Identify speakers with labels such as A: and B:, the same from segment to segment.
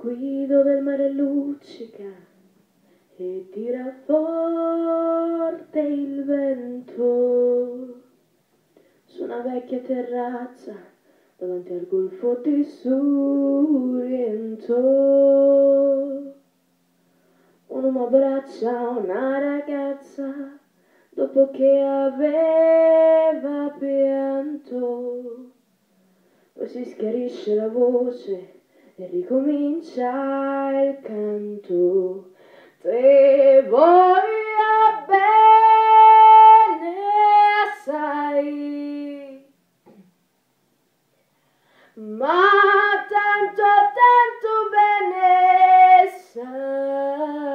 A: qui dove il mare luccica e tira forte il vento, su una vecchia terrazza davanti al golfo di Sorrento. Un uomo abbraccia una ragazza dopo che aveva pianto, poi si schiarisce la voce e ricomincia il canto. Te voglio bene assai, ma tanto bene sai,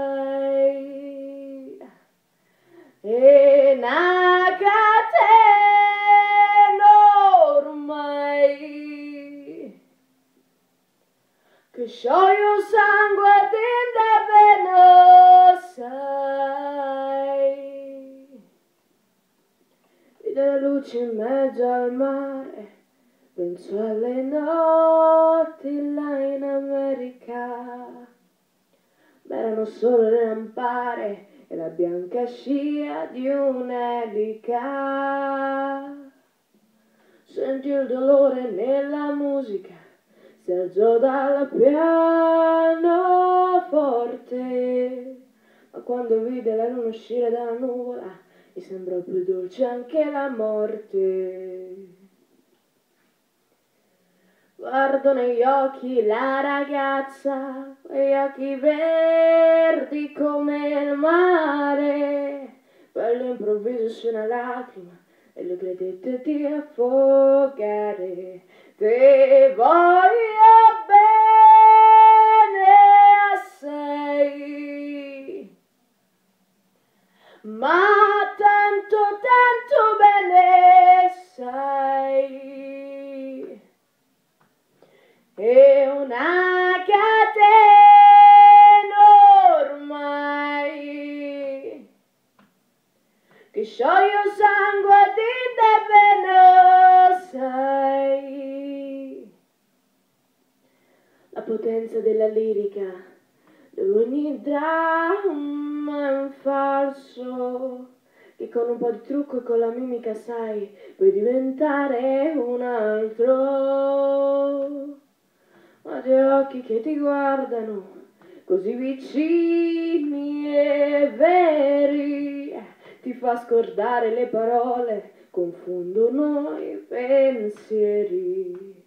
A: e una catena ormai che scioglie il sangue dentro veno, sai. Vide la luce in mezzo al mare, penso alle notti là in America, ma erano solo le lampare e la bianca scia di un'elica. Sentì il dolore nella musica, si alzò dal pianoforte, ma quando vide la luna uscire dalla nuvola gli sembrò più dolce anche la morte. Guardo negli occhi la ragazza, quegli occhi verdi come il mare, poi all'improvviso su una lacrima e le credette di affogare. Te voglio bene assai, ma tanto bene sai, e una catena ormai che scioglie il sangue di te veno, sai. La potenza della lirica, dove ogni dramma è un falso, che con un po' di trucco e con la mimica sai, puoi diventare un altro. Ma dei occhi che ti guardano, così vicini e veri, ti fa scordare le parole, confondono i pensieri.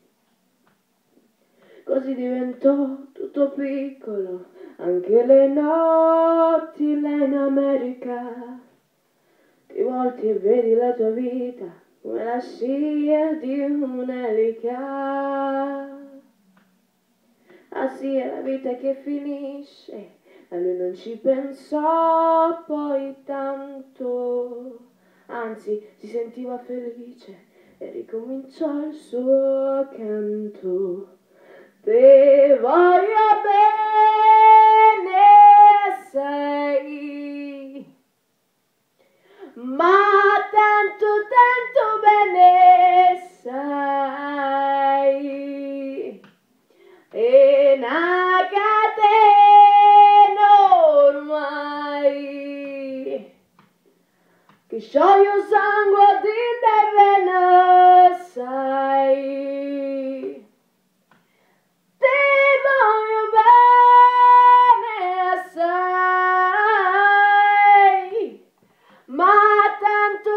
A: Così diventò tutto piccolo, anche le notti là in America. Ti volti e vedi la tua vita come la scia di un'elica. Ah sì, è la vita che finisce, ma lui non ci pensò poi tanto, anzi si sentiva felice e ricominciò il suo canto. Te voglio bene assai, ma tanto bene sai, e una catena ormai che scioglie il sangue di te veno, sai. Te voglio bene assai, ma tanto